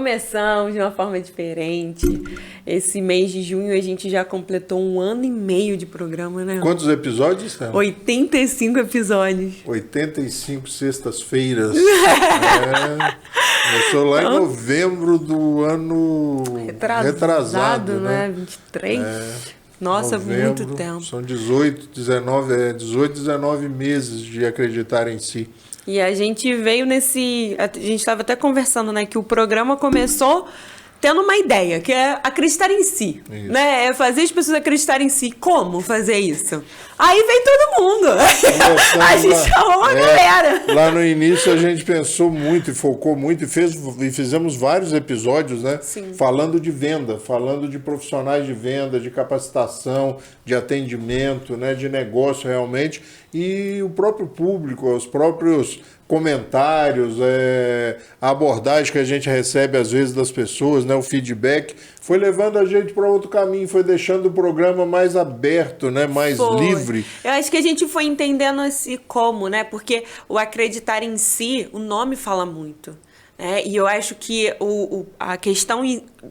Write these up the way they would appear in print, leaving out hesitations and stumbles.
começamos de uma forma diferente. Esse mês de junho a gente já completou 1 ano e meio de programa, né? Quantos episódios, Stella? 85 episódios. 85 sextas-feiras. Começou lá em novembro do ano retrasado, né? 23. Nossa, novembro, muito tempo. São 18, 19 meses de acreditar em si. E a gente veio nesse... A gente estava até conversando, né? Que o programa começou tendo uma ideia, que é acreditar em si. Isso. Né? É fazer as pessoas acreditarem em si. Como fazer isso? Aí vem todo mundo. A gente chamou uma galera. Lá no início a gente pensou muito e focou muito e fizemos vários episódios, né? Sim. Falando de venda, falando de profissionais de venda, de capacitação, de atendimento, né? De negócio realmente. E o próprio público, os próprios comentários, a abordagem que a gente recebe às vezes das pessoas, né, o feedback, foi levando a gente para outro caminho, foi deixando o programa mais aberto, né, mais livre. Eu acho que a gente foi entendendo esse como, né, porque o acreditar em si, o nome fala muito. E eu acho que a questão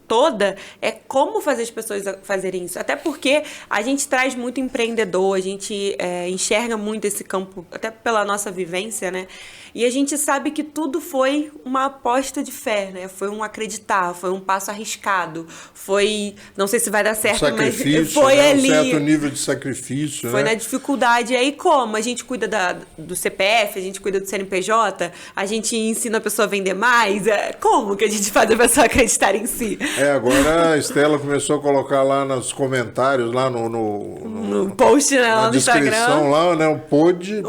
toda é como fazer as pessoas fazerem isso. Até porque a gente traz muito empreendedor, a gente enxerga muito esse campo, até pela nossa vivência, né? E a gente sabe que tudo foi uma aposta de fé, né? Foi um acreditar, foi um passo arriscado, foi... Não sei se vai dar certo, mas foi ali... Um certo nível de sacrifício, foi, né? Na dificuldade. E aí como? A gente cuida do CPF, a gente cuida do CNPJ, a gente ensina a pessoa a vender mais. Como que a gente faz a pessoa acreditar em si? Agora a Stella começou a colocar lá nos comentários, lá no post, né, lá no descrição, Instagram. Lá, né, pode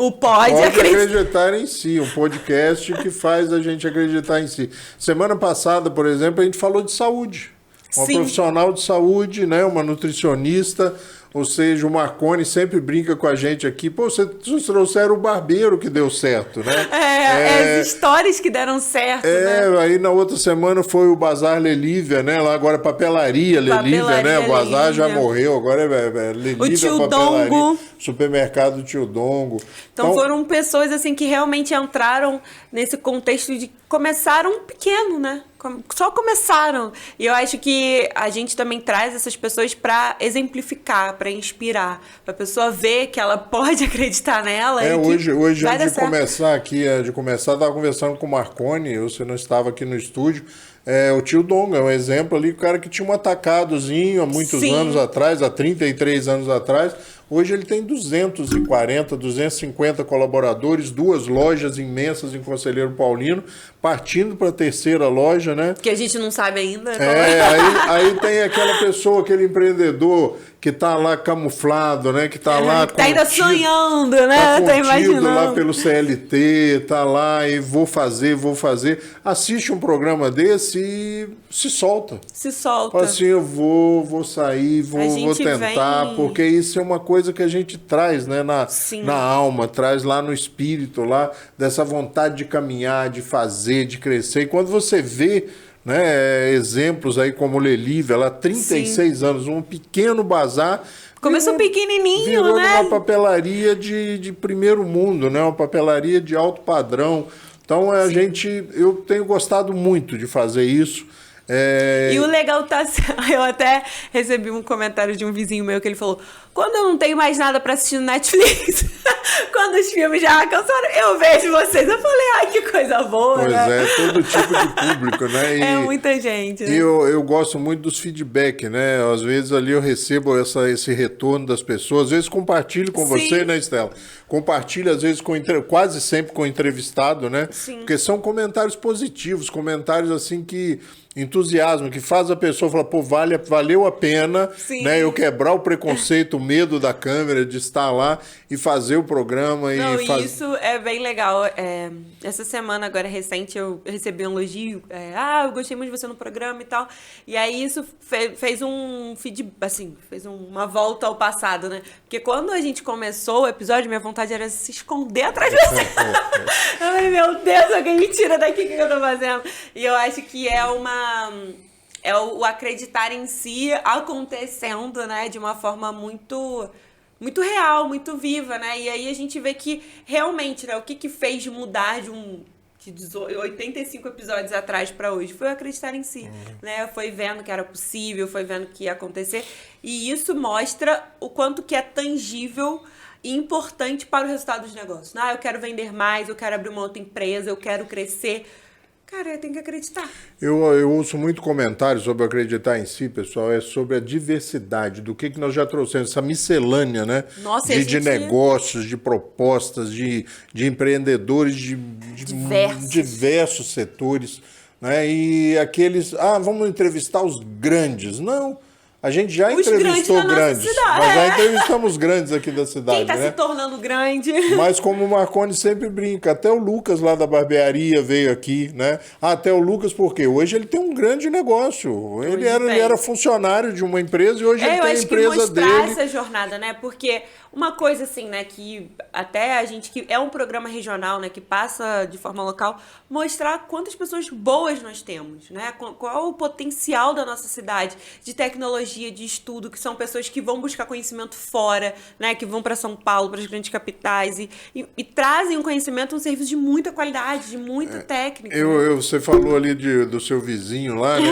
acreditar em si, um podcast que faz a gente acreditar em si. Semana passada, por exemplo, a gente falou de saúde. Uma profissional de saúde, né, uma nutricionista. Ou seja, o Marconi sempre brinca com a gente aqui. Pô, vocês trouxeram o barbeiro que deu certo, né? As histórias que deram certo, né? Aí na outra semana foi o Bazar Lelívia, né? Lá agora Papelaria Lelívia, né? O Bazar já morreu, agora é Lelívia, o Tio Papelaria, Dongo. Supermercado Tio Dongo. Então foram pessoas assim que realmente entraram nesse contexto de começaram pequeno, né? Só começaram. E eu acho que a gente também traz essas pessoas para exemplificar, para inspirar, para a pessoa ver que ela pode acreditar nela. Hoje antes de começar, eu estava conversando com o Marconi, você não estava aqui no estúdio. O Tio Donga é um exemplo ali, o cara que tinha um atacadozinho há muitos anos atrás, há 33 anos atrás. Hoje ele tem 240, 250 colaboradores, 2 lojas imensas em Conselheiro Paulino, partindo para a 3ª loja, né? Que a gente não sabe ainda. Aí tem aquela pessoa, aquele empreendedor que está lá camuflado, né? Que está lá... Tá ainda sonhando, né? Tá imaginando. Lá pelo CLT, tá lá e vou fazer. Assiste um programa desse e se solta. Fala assim, eu vou sair, vou tentar, porque isso é uma coisa que a gente traz, né? Na alma, traz lá no espírito, lá dessa vontade de caminhar, de fazer, de crescer. E quando você vê, né, exemplos aí como Lelívia, ela 36 anos, um pequeno bazar. Começou pequenininho, virou né? Uma papelaria de primeiro mundo, né? Uma papelaria de alto padrão. Então eu tenho gostado muito de fazer isso. E o legal eu até recebi um comentário de um vizinho meu que ele falou: quando eu não tenho mais nada pra assistir no Netflix, quando os filmes já cansaram, eu vejo vocês. Eu falei, ai, que coisa boa, pois né? Todo tipo de público, né? Muita gente, né? E eu gosto muito dos feedback, né? Às vezes ali eu recebo esse retorno das pessoas, às vezes compartilho com você, né, Stella? Compartilho, às vezes, quase sempre com o entrevistado, né? Sim. Porque são comentários positivos, comentários assim que entusiasmo, que faz a pessoa falar, pô, valeu a pena, né? Eu quebrar o preconceito, o medo da câmera, de estar lá e fazer o programa. Isso é bem legal. Essa semana, agora recente, eu recebi um elogio. Eu gostei muito de você no programa e tal. E aí isso fez um feedback, assim, fez uma volta ao passado, né? Porque quando a gente começou o episódio, minha vontade era se esconder atrás de você. Eu falei, meu Deus, alguém me tira daqui, o que eu tô fazendo? E eu acho que é o acreditar em si acontecendo, né, de uma forma muito, muito real, muito viva, né? E aí a gente vê que realmente, né, o que fez mudar de 85 episódios atrás para hoje, foi acreditar em si, né? Foi vendo que era possível, foi vendo que ia acontecer, e isso mostra o quanto que é tangível e importante para o resultado dos negócios. Eu quero vender mais, eu quero abrir uma outra empresa, eu quero crescer. Cara, tem que acreditar. Eu ouço muito comentário sobre acreditar em si, pessoal, é sobre a diversidade, do que nós já trouxemos, essa miscelânea, né? Nossa, de negócios, de propostas, de empreendedores de diversos setores, né? E aqueles, vamos entrevistar os grandes. Não. A gente já entrevistou grandes. Nós já entrevistamos grandes aqui da cidade. Quem está se tornando grande? Mas como o Marconi sempre brinca, até o Lucas lá da barbearia veio aqui, né? Até o Lucas, porque hoje ele tem um grande negócio. Ele era funcionário de uma empresa e hoje ele tem a empresa dele. Eu acho que mostrar essa jornada, né? Porque uma coisa assim, né, que até a gente, que é um programa regional, né, que passa de forma local, mostrar quantas pessoas boas nós temos, né? Qual o potencial da nossa cidade de tecnologia, de estudo, que são pessoas que vão buscar conhecimento fora, né, que vão para São Paulo, para as grandes capitais e trazem um conhecimento, um serviço de muita qualidade, de muita técnica. Você falou ali do seu vizinho lá, né?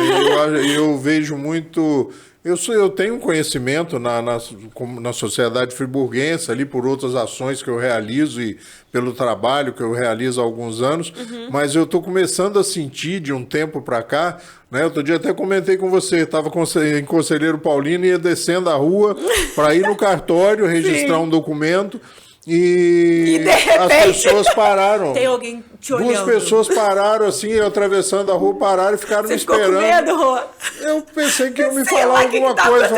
Eu vejo muito. Eu tenho conhecimento na sociedade friburguense, ali por outras ações que eu realizo e pelo trabalho que eu realizo há alguns anos, mas eu estou começando a sentir de um tempo para cá, né? Outro dia até comentei com você, estava em Conselheiro Paulino e ia descendo a rua para ir no cartório registrar um documento. E de repente, as pessoas pararam. Tem alguém te olhando. Duas pessoas pararam assim, eu atravessando a rua, pararam e ficaram me esperando. Ficou com medo, Rô? Eu pensei que iam me falar alguma coisa.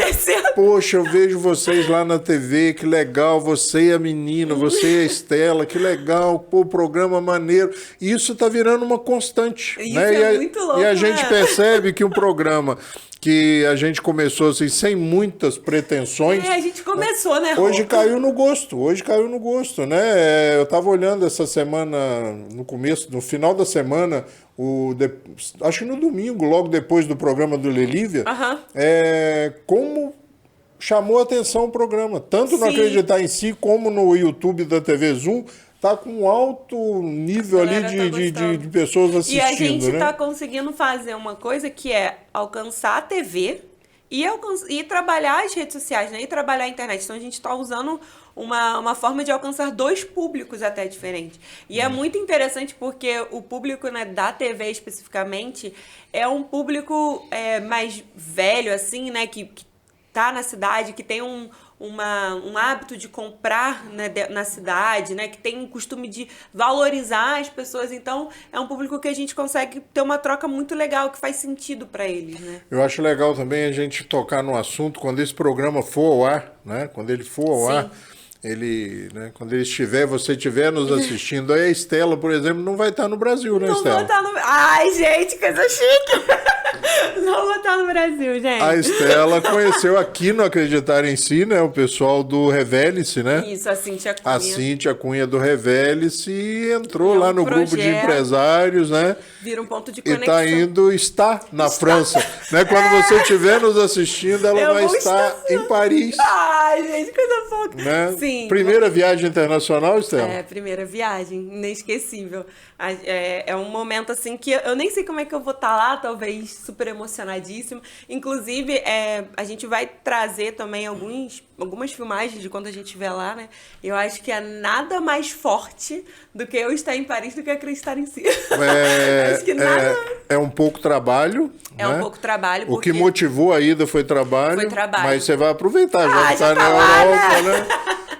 Poxa, eu vejo vocês lá na TV, que legal, você e a menina, você e a Estela, que legal, pô, programa maneiro. E isso tá virando uma constante. Isso, né? é muito louco, e a gente percebe que um programa que a gente começou assim, sem muitas pretensões. A gente começou, né, Rô? Hoje caiu no gosto, né? Eu estava olhando essa semana, no final da semana, acho que no domingo, logo depois do programa do Lelívia, como chamou a atenção o programa, tanto no Acreditar em Si, como no YouTube da TV Zoom. Tá com um alto nível ali de pessoas assistindo, e a gente né? tá conseguindo fazer uma coisa que é alcançar a TV e trabalhar as redes sociais, né? E trabalhar a internet. Então a gente tá usando uma forma de alcançar dois públicos até diferentes. E é muito interessante porque o público, né, da TV especificamente é um público mais velho, assim, né? Que tá na cidade, que tem um hábito de comprar, né, na cidade, né, que tem o costume de valorizar as pessoas. Então, é um público que a gente consegue ter uma troca muito legal, que faz sentido para eles, né? Eu acho legal também a gente tocar no assunto quando esse programa for ao ar, né? Quando ele for ao ar, quando ele você estiver nos assistindo, aí a Estela, por exemplo, não vai estar no Brasil, né, Estela? Não vou estar no... Ai, gente, coisa chique! Não vou estar no Brasil, gente. A Estela conheceu aqui no Acreditar em Si, né? O pessoal do Revele-se, né? Isso, a Cíntia Cunha. A Cíntia Cunha do Revele-se e entrou lá no grupo de empresários, né? Vira um ponto de conexão. E está na França. Né? Quando você estiver nos assistindo, ela vai estar em Paris. Ai, gente, coisa pouca. Né? Sim. Primeira viagem internacional, Estela? Primeira viagem. Inesquecível. É um momento, assim, que eu nem sei como é que eu vou estar lá, talvez super emocionadíssima. Inclusive, a gente vai trazer também algumas filmagens de quando a gente estiver lá, né? Eu acho que é nada mais forte do que eu estar em Paris do que acreditar em si. Acho que nada... É um pouco trabalho. É um pouco trabalho. O que motivou a ida foi trabalho. Foi trabalho. Mas você vai aproveitar, já está na Europa, né?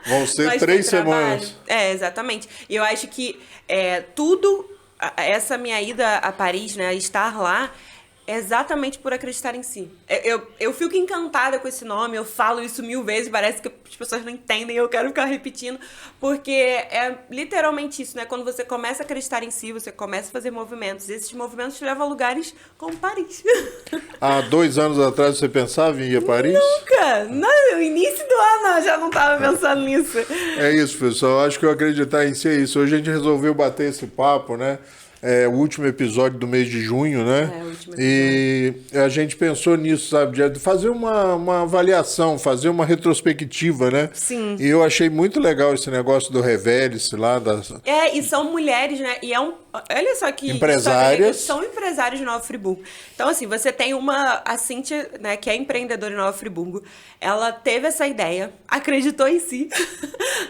Vão ser 3 semanas. Exatamente. E eu acho que essa minha ida a Paris, né, estar lá, é exatamente por acreditar em si. Eu fico encantada com esse nome, eu falo isso 1000 vezes, parece que as pessoas não entendem, eu quero ficar repetindo, porque é literalmente isso, né? Quando você começa a acreditar em si, você começa a fazer movimentos, e esses movimentos te levam a lugares como Paris. Há 2 anos atrás você pensava em ir a Paris? Nunca! No início do ano eu já não estava pensando nisso. É isso, pessoal. Acho que o acreditar em si é isso. Hoje a gente resolveu bater esse papo, né? o último episódio do mês de junho, né? O último episódio. E a gente pensou nisso, sabe? De fazer uma avaliação, fazer uma retrospectiva, né? Sim. E eu achei muito legal esse negócio do Revele-se lá. E são mulheres, né? E olha só que... Empresárias. São empresários de Nova Friburgo. Então, assim, você tem a Cíntia, né, que é empreendedora em Nova Friburgo. Ela teve essa ideia, acreditou em si,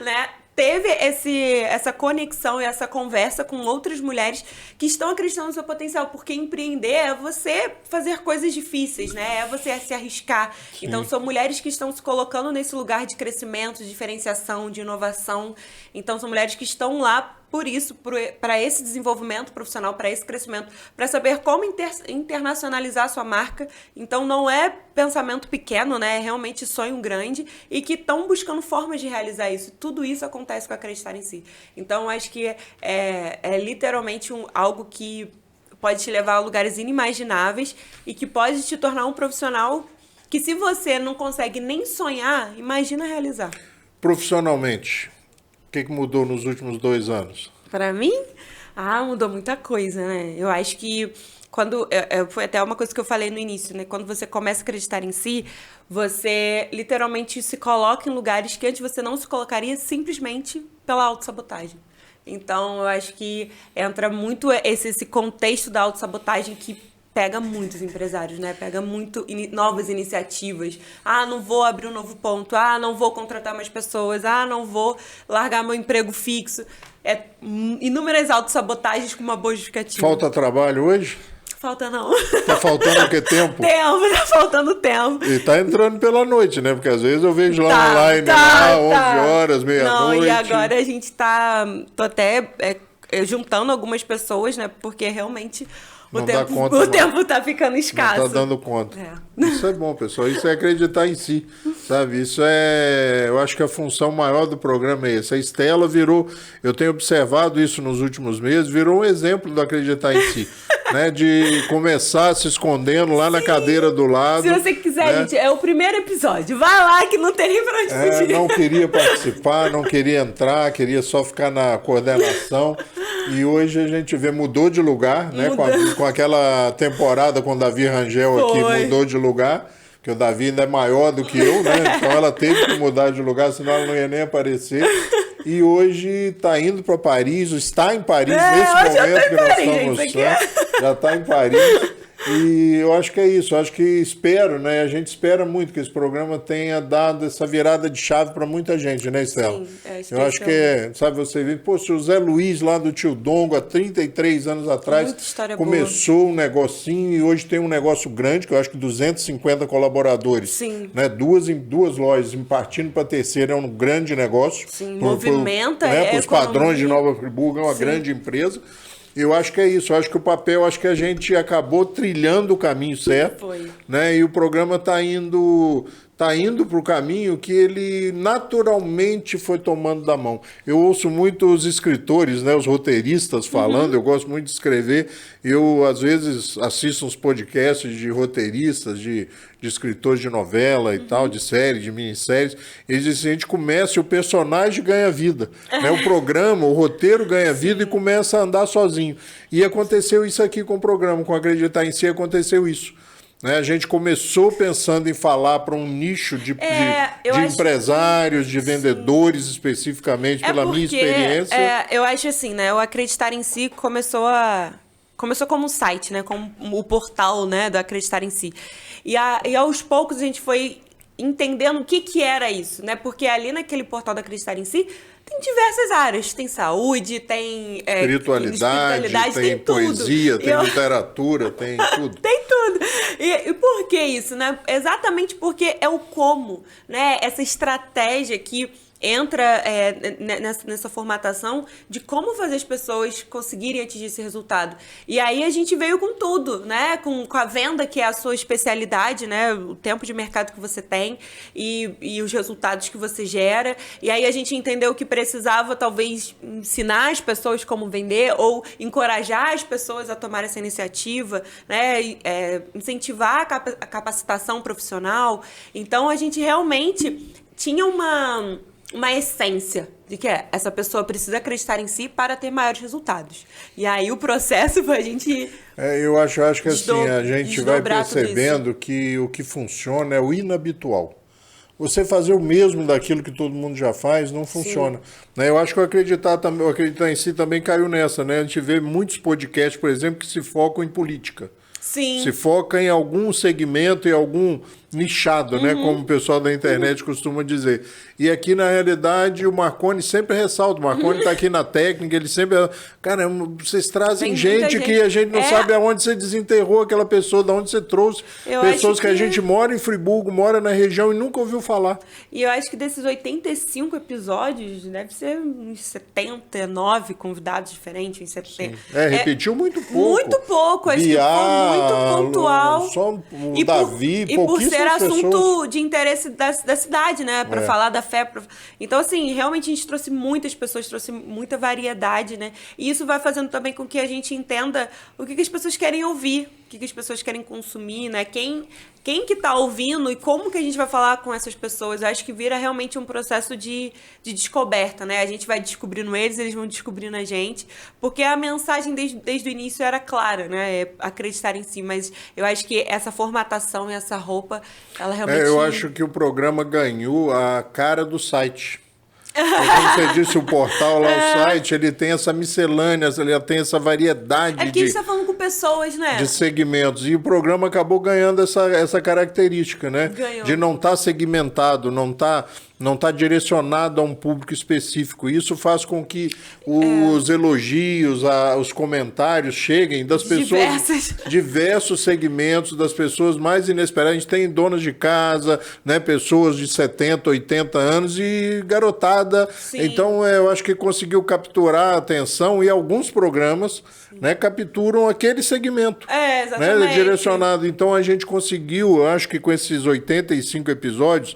né? Teve essa conexão e essa conversa com outras mulheres que estão acreditando no seu potencial, porque empreender é você fazer coisas difíceis, né? É você se arriscar. Sim. Então, são mulheres que estão se colocando nesse lugar de crescimento, de diferenciação, de inovação. Então, são mulheres que estão lá por isso, para esse desenvolvimento profissional, para esse crescimento, para saber como internacionalizar a sua marca. Então, não é pensamento pequeno, né? É realmente sonho grande e que estão buscando formas de realizar isso. Tudo isso acontece com acreditar em si. Então, acho que é literalmente algo que pode te levar a lugares inimagináveis e que pode te tornar um profissional que, se você não consegue nem sonhar, imagina realizar. Profissionalmente, o que mudou nos últimos 2 anos? Para mim? Mudou muita coisa, né? Eu acho que foi até uma coisa que eu falei no início, né? Quando você começa a acreditar em si, você literalmente se coloca em lugares que antes você não se colocaria simplesmente pela autossabotagem. Então, eu acho que entra muito esse contexto da autossabotagem que pega muitos empresários, né? Pega muito novas iniciativas. Não vou abrir um novo ponto. Não vou contratar mais pessoas. Não vou largar meu emprego fixo. Inúmeras autossabotagens com uma boa justificativa. Falta trabalho hoje? Falta não. Tá faltando o que? Tempo? Tá faltando tempo. E tá entrando pela noite, né? Porque às vezes eu vejo lá online, 11 horas, meia-noite. Não, e agora a gente tô até juntando algumas pessoas, né? Porque realmente... O tempo tá ficando escasso. Não tá dando conta. Isso é bom, pessoal. Isso é acreditar em si, sabe? Eu acho que a função maior do programa é essa. A Estela eu tenho observado isso nos últimos meses, virou um exemplo do acreditar em si. Né, de começar se escondendo lá na cadeira do lado. Se você quiser, né? Gente, é o primeiro episódio. Vai lá que não tem nem pra onde fugir. Não queria participar, não queria entrar, queria só ficar na coordenação. E hoje a gente mudou de lugar, né? Com aquela temporada com o Davi Rangel aqui, mudou de lugar. Porque o Davi ainda é maior do que eu, né? Então ela teve que mudar de lugar, senão ela não ia nem aparecer. E hoje está indo para Paris, está em Paris nesse momento que nós estamos. Já está em Paris. E eu acho que é isso, eu acho que espero, né? A gente espera muito que esse programa tenha dado essa virada de chave para muita gente, né, Estela? Sim, eu acho que sabe, você vê, se o Zé Luiz lá do Tio Dongo, há 33 anos atrás, começou um negocinho e hoje tem um negócio grande, que eu acho que 250 colaboradores. Sim. Né? Duas lojas, partindo para a terceira, é um grande negócio. Sim, movimenta. Para os padrões de Nova Friburgo, é uma grande empresa. Eu acho que é isso, eu acho que o papel, acho que a gente acabou trilhando o caminho certo. Foi. Né? E o programa está indo para o caminho que ele naturalmente foi tomando da mão. Eu ouço muito os escritores, né, os roteiristas falando, eu gosto muito de escrever. Eu, às vezes, assisto uns podcasts de roteiristas, de escritores de novela e tal, de série, de minisséries. Eles dizem assim, a gente começa e o personagem ganha vida. Né? O programa, o roteiro ganha vida e começa a andar sozinho. E aconteceu isso aqui com o programa, com Acreditar em Si aconteceu isso. Né? A gente começou pensando em falar para um nicho de empresários, de vendedores especificamente, pela minha experiência. Eu acho assim, né? O Acreditar em Si começou como um site, né? Como o portal, né, do Acreditar em Si. E aos poucos a gente foi entendendo o que era isso, né? Porque ali naquele portal do Acreditar em Si tem diversas áreas. Tem saúde, tem espiritualidade, tem poesia, tem literatura, tem tudo. Tem tudo. E por que isso, né? Exatamente porque é o como, né? Essa estratégia que entra nessa formatação de como fazer as pessoas conseguirem atingir esse resultado. E aí a gente veio com tudo, né? Com a venda, que é a sua especialidade, né? O tempo de mercado que você tem e os resultados que você gera. E aí a gente entendeu que precisava, talvez, ensinar as pessoas como vender ou encorajar as pessoas a tomar essa iniciativa, né? Incentivar a capacitação profissional. Então, a gente realmente tinha uma essência de que essa pessoa precisa acreditar em si para ter maiores resultados. E aí o processo pra gente... eu acho que assim, a gente vai percebendo que o que funciona é o inabitual. Você fazer o mesmo daquilo que todo mundo já faz não funciona. Né? Eu acho que o acreditar em si também caiu nessa. Né? A gente vê muitos podcasts, por exemplo, que se focam em política. Sim. Se foca em algum segmento, em algum nichado, né? Como o pessoal da internet costuma dizer. E aqui, na realidade, o Marconi sempre ressalta. O Marconi está aqui na técnica, ele sempre... Cara, vocês trazem gente que a gente não sabe aonde você desenterrou aquela pessoa, de onde você trouxe. Pessoas que a gente mora em Friburgo, mora na região e nunca ouviu falar. E eu acho que desses 85 episódios, deve ser uns 79 convidados diferentes. Uns 70. Repetiu muito pouco. Muito pouco, acho que foi muito pontual. Só o Davi, e por ser assunto de interesse da cidade, né? Para falar da fé. Então, assim, realmente a gente trouxe muitas pessoas, trouxe muita variedade, né? E isso vai fazendo também com que a gente entenda o que as pessoas querem ouvir, o que as pessoas querem consumir, né? Quem que tá ouvindo e como que a gente vai falar com essas pessoas. Eu acho que vira realmente um processo de descoberta, né? A gente vai descobrindo eles vão descobrindo a gente, porque a mensagem desde o início era clara, né? É acreditar em si, mas eu acho que essa formatação e essa roupa, ela realmente... eu acho que o programa ganhou a cara do site. Como você disse, o portal lá, o site, ele tem essa miscelânea, ele tem essa variedade a gente tá falando com pessoas, né? De segmentos. E o programa acabou ganhando essa característica, né? Ganhou. De não estar segmentado, não tá direcionado a um público específico. Isso faz com que os elogios, os comentários cheguem das pessoas... Diversos segmentos, das pessoas mais inesperadas. A gente tem donas de casa, né? Pessoas de 70, 80 anos e garotada. Sim. Então, eu acho que conseguiu capturar a atenção e alguns programas, né, capturam aquele segmento. Exatamente. Né, direcionado. Então, a gente conseguiu, eu acho que com esses 85 episódios,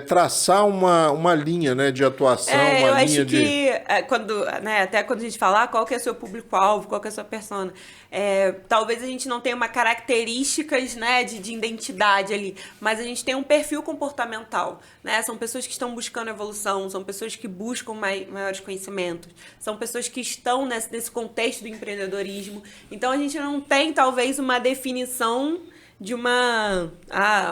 traçar uma linha, né, de atuação, eu acho que até quando a gente falar qual que é o seu público-alvo, qual que é a sua persona, talvez a gente não tenha uma características, né, de identidade ali, mas a gente tem um perfil comportamental, né? São pessoas que estão buscando evolução, são pessoas que buscam maiores conhecimentos, são pessoas que estão nesse contexto do empreendedorismo. Então a gente não tem talvez uma definição de uma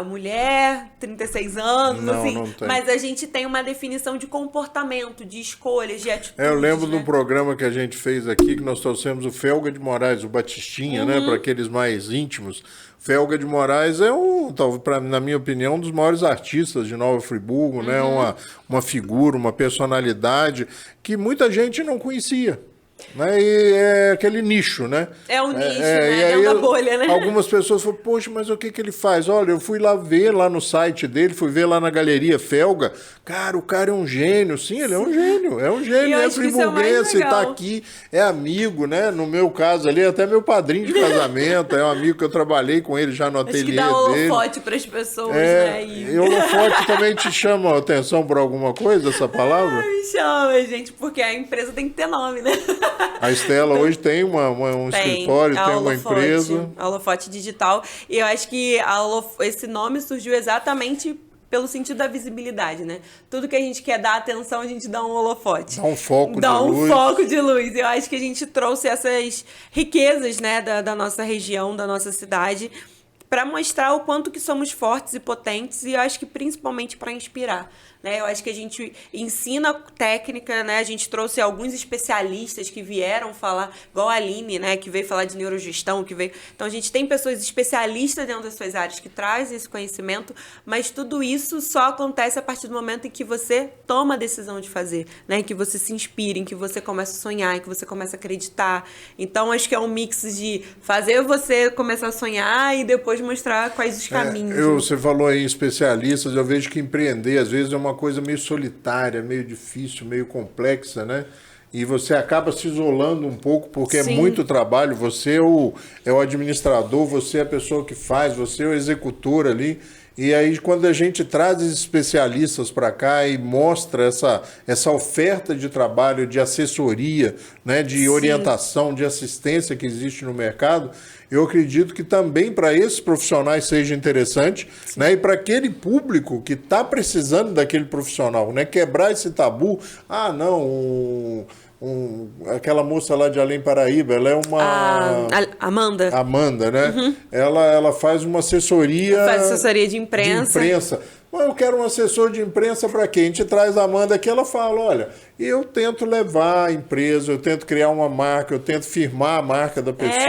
mulher, 36 anos, não, assim. Não tem. Mas a gente tem uma definição de comportamento, de escolhas, de atitudes. Eu lembro do programa que a gente fez aqui, que nós trouxemos o Felga de Moraes, o Batistinha, né, para aqueles mais íntimos. Felga de Moraes é na minha opinião, um dos maiores artistas de Nova Friburgo, né, uma figura, uma personalidade que muita gente não conhecia. Né? E é aquele nicho, né? É um nicho, né? É uma bolha, né? Algumas pessoas falam, poxa, mas o que ele faz? Olha, eu fui lá ver lá no site dele, fui ver lá na Galeria Felga. Cara, o cara é um gênio. Sim, ele é um gênio. É um gênio, é friburguense, tá aqui, é amigo, né? No meu caso ali, até meu padrinho de casamento, é um amigo que eu trabalhei com ele já no ateliê dele. Acho que dá holofote pras pessoas, né? E holofote também te chama a atenção por alguma coisa, essa palavra? Me chama, gente, porque a empresa tem que ter nome, né? A Estela hoje tem um escritório, tem uma empresa. A Holofote Digital. E eu acho que esse nome surgiu exatamente pelo sentido da visibilidade, né? Tudo que a gente quer dar atenção, a gente dá um holofote. Dá um foco de luz. Dá um foco de luz. Eu acho que a gente trouxe essas riquezas, né, da nossa região, da nossa cidade, para mostrar o quanto que somos fortes e potentes, e eu acho que principalmente para inspirar. Né? Eu acho que a gente ensina técnica, né? A gente trouxe alguns especialistas que vieram falar, igual a Aline, né? Que veio falar de neurogestão, Então a gente tem pessoas especialistas dentro das suas áreas que trazem esse conhecimento, mas tudo isso só acontece a partir do momento em que você toma a decisão de fazer, né? Em que você se inspira, em que você começa a sonhar, em que você começa a acreditar. Então acho que é um mix de fazer você começar a sonhar e depois mostrar quais os caminhos. Você falou aí em especialistas, eu vejo que empreender às vezes é uma coisa meio solitária, meio difícil, meio complexa, né? E você acaba se isolando um pouco, porque Sim. é muito trabalho. Você é o administrador, você é a pessoa que faz, você é o executor ali. E aí, quando a gente traz especialistas para cá e mostra essa oferta de trabalho, de assessoria, né, de Sim. orientação, de assistência que existe no mercado, eu acredito que também para esses profissionais seja interessante, né, e para aquele público que está precisando daquele profissional, né, quebrar esse tabu. Ah, não, aquela moça lá de Além Paraíba, ela é uma... Amanda. Amanda, né? Uhum. Ela faz uma assessoria... Faz assessoria de imprensa. Mas eu quero um assessor de imprensa para quê? A gente traz a Amanda aqui, ela fala, olha, eu tento levar a empresa, eu tento criar uma marca, eu tento firmar a marca da pessoa.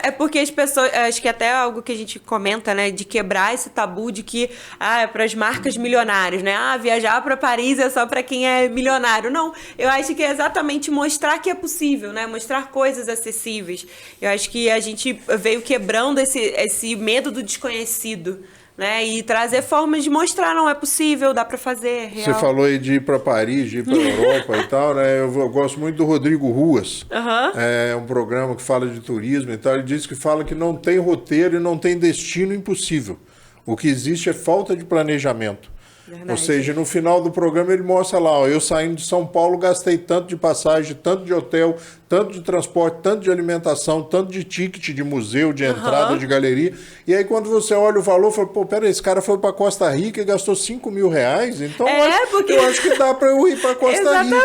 É porque as pessoas, acho que até algo que a gente comenta, né, de quebrar esse tabu de que é para as marcas milionárias, né? Viajar para Paris é só para quem é milionário. Não, eu acho que é exatamente mostrar que é possível, né? Mostrar coisas acessíveis. Eu acho que a gente veio quebrando esse medo do desconhecido. Né? E trazer formas de mostrar, não é possível, dá para fazer. Real. Você falou aí de ir para Paris, de ir para Europa e tal, né? Eu gosto muito do Rodrigo Ruas. Uhum. É um programa que fala de turismo e tal. Ele diz que fala que não tem roteiro e não tem destino impossível. O que existe é falta de planejamento. Verdade. Ou seja, no final do programa ele mostra lá, ó, eu saindo de São Paulo gastei tanto de passagem, tanto de hotel, tanto de transporte, tanto de alimentação, tanto de ticket de museu, de entrada, de galeria. E aí quando você olha o valor, fala, pô, peraí, esse cara foi para Costa Rica e gastou R$5.000, então eu acho que dá para eu ir para Costa Rica.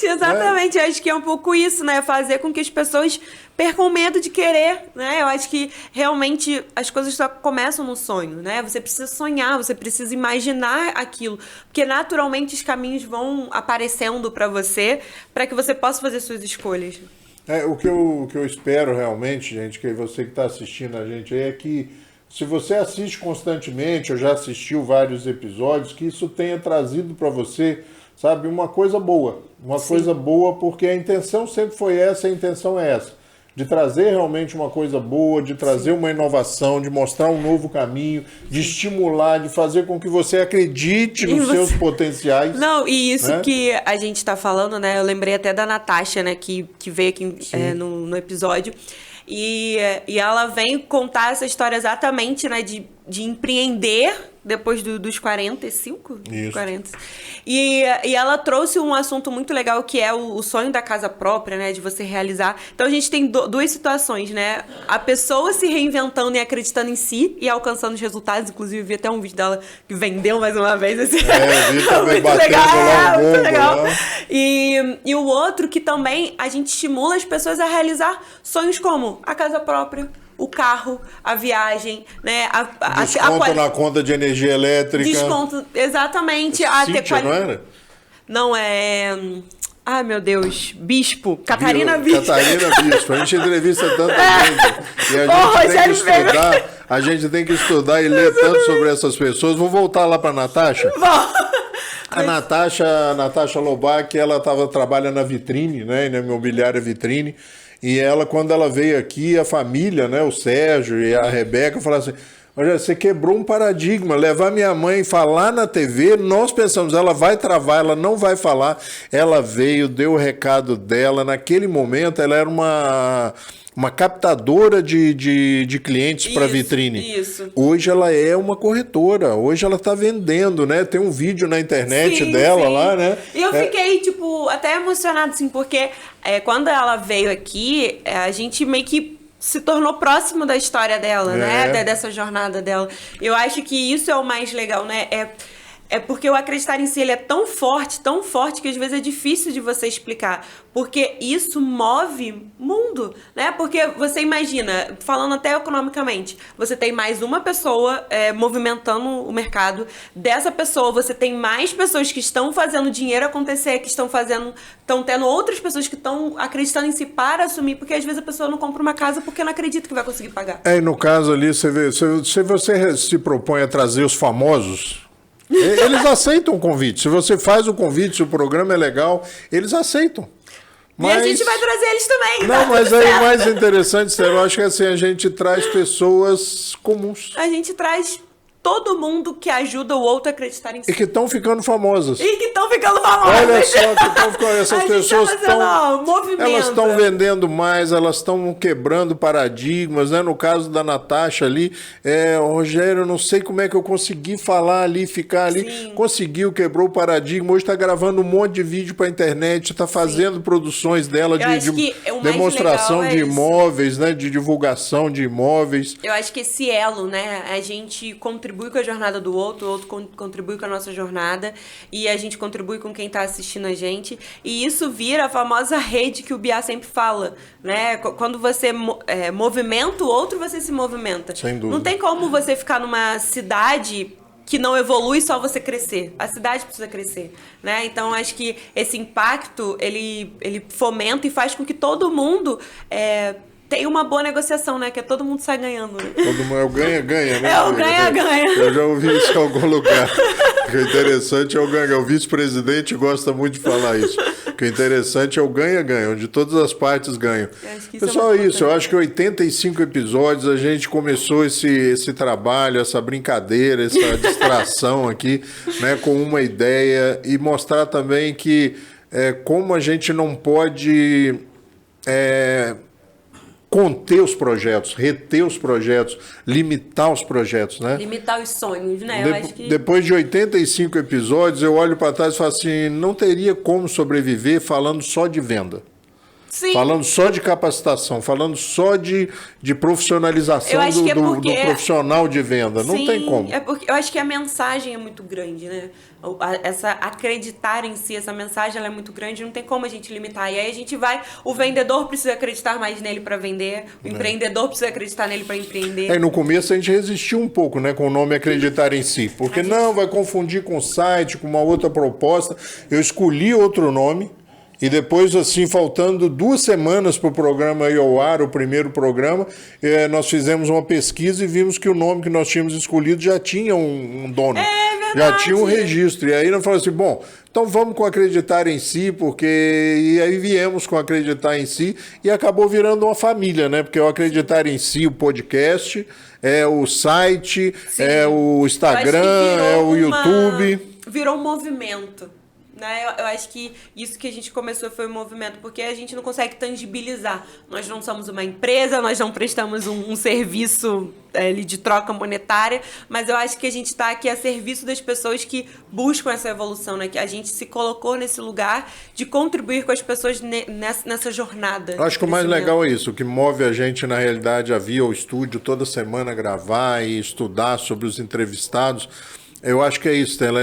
Exatamente. Eu acho que é um pouco isso, né? Fazer com que as pessoas percam o medo de querer, né? Eu acho que realmente as coisas só começam no sonho, né? Você precisa sonhar, você precisa imaginar aquilo, porque naturalmente os caminhos vão aparecendo para você, para que você possa fazer suas escolhas. O que eu espero realmente, gente, que você que está assistindo a gente aí, é que se você assiste constantemente, ou já assistiu vários episódios, que isso tenha trazido para você, sabe, uma coisa boa. Uma Sim. coisa boa, porque a intenção sempre foi essa, a intenção é essa. De trazer realmente uma coisa boa, de trazer Sim. uma inovação, de mostrar um novo caminho, de estimular, de fazer com que você acredite nos seus potenciais. Não, e isso né? que a gente está falando, né? Eu lembrei até da Natasha, né? Que veio aqui no episódio. E ela vem contar essa história exatamente, né? De empreender depois dos 45? Isso. 40. E ela trouxe um assunto muito legal que é o sonho da casa própria, né? De você realizar. Então a gente tem duas situações, né? A pessoa se reinventando e acreditando em si e alcançando os resultados. Inclusive, vi até um vídeo dela que vendeu mais uma vez. Assim. Vi também batendo lá muito legal. E o outro que também a gente estimula as pessoas a realizar sonhos como a casa própria, o carro, a viagem, né? Desconto na conta de energia elétrica. Desconto, exatamente. Cíntia, não era? Não, é... Ai, meu Deus. Bispo. Catarina Bispo. Catarina Bispo. A gente entrevista tanta gente. E a gente tem que estudar e ler tanto sobre essas pessoas. Vou voltar lá para a Natasha. A Natasha Lobac, ela trabalha na Vitrine, né? Na imobiliária Vitrine. E ela, quando ela veio aqui, a família, né, o Sérgio e a Rebeca, falaram assim, olha, você quebrou um paradigma, levar minha mãe falar na TV, nós pensamos, ela vai travar, ela não vai falar. Ela veio, deu o recado dela, naquele momento ela era uma captadora de clientes para Vitrine. Isso. Hoje ela é uma corretora, hoje ela está vendendo, né? Tem um vídeo na internet dela lá, né? E eu fiquei, até emocionada, assim, porque quando ela veio aqui, a gente meio que se tornou próximo da história dela, né? Dessa jornada dela. Eu acho que isso é o mais legal, né? É porque o acreditar em si ele é tão forte, que às vezes é difícil de você explicar. Porque isso move mundo, né? Porque você imagina, falando até economicamente, você tem mais uma pessoa movimentando o mercado. Dessa pessoa, você tem mais pessoas que estão fazendo dinheiro acontecer, que estão tendo outras pessoas que estão acreditando em si para assumir. Porque às vezes a pessoa não compra uma casa porque não acredita que vai conseguir pagar. E no caso ali, você vê, se você se propõe a trazer os famosos... Eles aceitam o convite. Se você faz o convite, se o programa é legal, eles aceitam. Mas... E a gente vai trazer eles também. Não, mas aí o mais interessante, eu acho que assim, a gente traz pessoas comuns. A gente traz todo mundo que ajuda o outro a acreditar em si. E que estão ficando famosas. E que estão ficando famosas. Olha só, que estão ficando... Essas pessoas elas estão vendendo mais, elas estão quebrando paradigmas, né? No caso da Natasha ali, Rogério, eu não sei como é que eu consegui falar ali, ficar ali. Sim. Conseguiu, quebrou o paradigma. Hoje está gravando um monte de vídeo para a internet, está fazendo produções dela de demonstração de imóveis, né? De divulgação de imóveis. Eu acho que esse elo, né? A gente contribui com a jornada do outro, o outro contribui com a nossa jornada e a gente contribui com quem está assistindo a gente. E isso vira a famosa rede que o Biá sempre fala, né? Quando você movimenta o outro, você se movimenta. Sem dúvida. Não tem como você ficar numa cidade que não evolui só você crescer. A cidade precisa crescer, né? Então, acho que esse impacto, ele fomenta e faz com que todo mundo tenha uma boa negociação, né? Que todo mundo sai ganhando, né? Todo mundo é o ganha-ganha, né? É o ganha-ganha. Eu já ouvi isso em algum lugar. O que é interessante é o ganha. O vice-presidente gosta muito de falar isso. O que é interessante é o ganha-ganha, onde todas as partes ganham. Pessoal, isso. Eu acho que 85 episódios a gente começou esse trabalho, essa brincadeira, essa distração aqui, né? Com uma ideia e mostrar também que como a gente não pode... conter os projetos, reter os projetos, limitar os projetos, né? Limitar os sonhos, né? Eu acho que... Depois de 85 episódios, eu olho para trás e falo assim, não teria como sobreviver falando só de venda. Sim. Falando só de capacitação, falando só de profissionalização do profissional de venda. Sim, não tem como. Porque eu acho que a mensagem é muito grande, né? Essa acreditar em si, essa mensagem ela é muito grande, não tem como a gente limitar. E aí a gente o vendedor precisa acreditar mais nele para vender, o empreendedor precisa acreditar nele para empreender. No começo a gente resistiu um pouco, né, com o nome Acreditar em Si, porque vai confundir com o site, com uma outra proposta. Eu escolhi outro nome. E depois, assim, faltando 2 semanas para o programa ir ao ar, o primeiro programa, nós fizemos uma pesquisa e vimos que o nome que nós tínhamos escolhido já tinha um dono. Já tinha um registro. E aí nós falamos assim, bom, então vamos com Acreditar em Si, porque... E aí viemos com Acreditar em Si e acabou virando uma família, né? Porque o Acreditar em Si, o podcast, o site, sim, o Instagram, o YouTube. Virou um movimento. Né? Eu acho que isso que a gente começou foi um movimento, porque a gente não consegue tangibilizar. Nós não somos uma empresa, nós não prestamos um serviço de troca monetária, mas eu acho que a gente está aqui a serviço das pessoas que buscam essa evolução, né? Que a gente se colocou nesse lugar de contribuir com as pessoas nessa jornada. Eu acho que o mais legal é isso, o que move a gente, na realidade, a vir ao estúdio toda semana gravar e estudar sobre os entrevistados. Eu acho que é isso, Stella.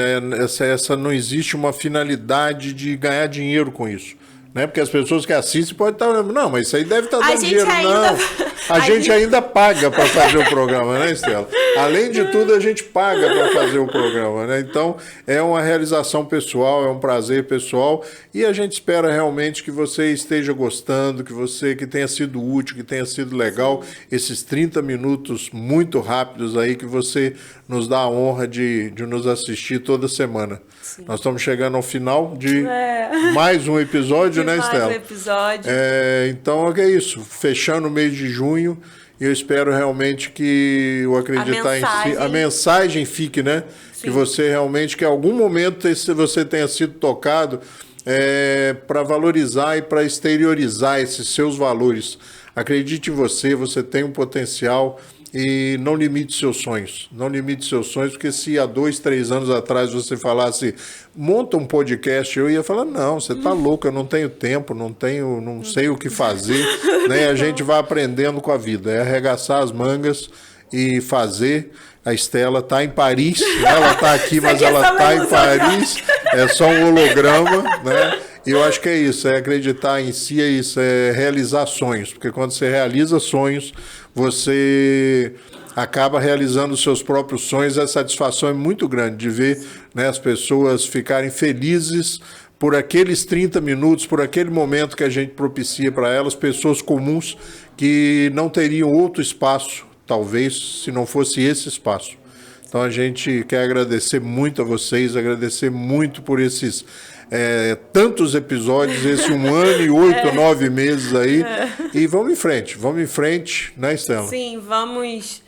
Essa não existe uma finalidade de ganhar dinheiro com isso. Né? Porque as pessoas que assistem podem estar olhando, não, mas isso aí deve estar dando dinheiro. Não, a gente ainda paga para fazer o programa, né, Stella? Além de tudo, a gente paga para fazer o programa, né? Então, é uma realização pessoal, é um prazer pessoal e a gente espera realmente que você esteja gostando, que tenha sido útil, que tenha sido legal esses 30 minutos muito rápidos aí que você nos dá a honra de nos assistir toda semana. Sim. Nós estamos chegando ao final de mais um episódio, né, Stella? Mais um episódio. Então, é isso. Fechando o mês de junho, eu espero realmente que o Acreditar em Si, a mensagem fique, né? Sim. Que você realmente, que em algum momento você tenha sido tocado para valorizar e para exteriorizar esses seus valores. Acredite em você, você tem um potencial. E não limite seus sonhos. Não limite seus sonhos, porque se há 2, 3 anos atrás você falasse, monta um podcast, eu ia falar, não, você está louco, eu não tenho tempo, não sei o que fazer. Né? A gente vai aprendendo com a vida, é arregaçar as mangas e fazer. A Stella está em Paris, né? Ela está aqui, mas ela está em Paris, é só um holograma, né? E eu acho que é isso, é acreditar em si, é isso, é realizar sonhos, porque quando você realiza sonhos, você acaba realizando os seus próprios sonhos, a satisfação é muito grande de ver, né, as pessoas ficarem felizes por aqueles 30 minutos, por aquele momento que a gente propicia para elas, pessoas comuns que não teriam outro espaço, talvez, se não fosse esse espaço. Então a gente quer agradecer muito a vocês, agradecer muito por esses tantos episódios, esse 1 ano e 8, 9 meses aí. E vamos em frente, né, Stella? Sim, vamos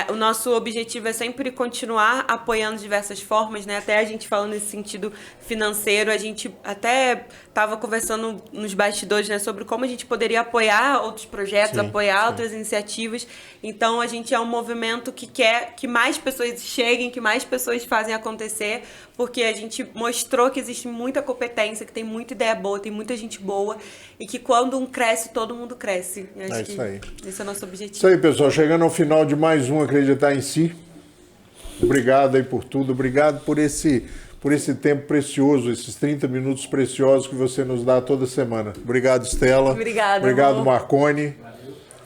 o nosso objetivo é sempre continuar apoiando de diversas formas, né? Até a gente falando nesse sentido financeiro, a gente até estava conversando nos bastidores, né, sobre como a gente poderia apoiar outros projetos, apoiar outras iniciativas. Então, a gente é um movimento que quer que mais pessoas cheguem, que mais pessoas fazem acontecer, porque a gente mostrou que existe muita competência, que tem muita ideia boa, tem muita gente boa, e que quando um cresce, todo mundo cresce. É isso aí. Esse é o nosso objetivo. Isso aí, pessoal. Chegando ao final de mais um Acreditar em Si. Obrigado aí por tudo. Obrigado por esse tempo precioso, esses 30 minutos preciosos que você nos dá toda semana. Obrigado, Estela. Obrigado, Marconi.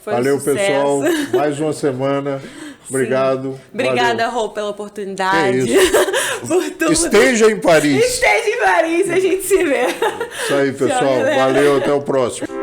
Valeu, pessoal. Mais uma semana. Obrigado. Obrigada, Rô, pela oportunidade. É isso. Por tudo. Esteja em Paris. Esteja em Paris, a gente se vê. Isso aí, pessoal. Valeu, até o próximo.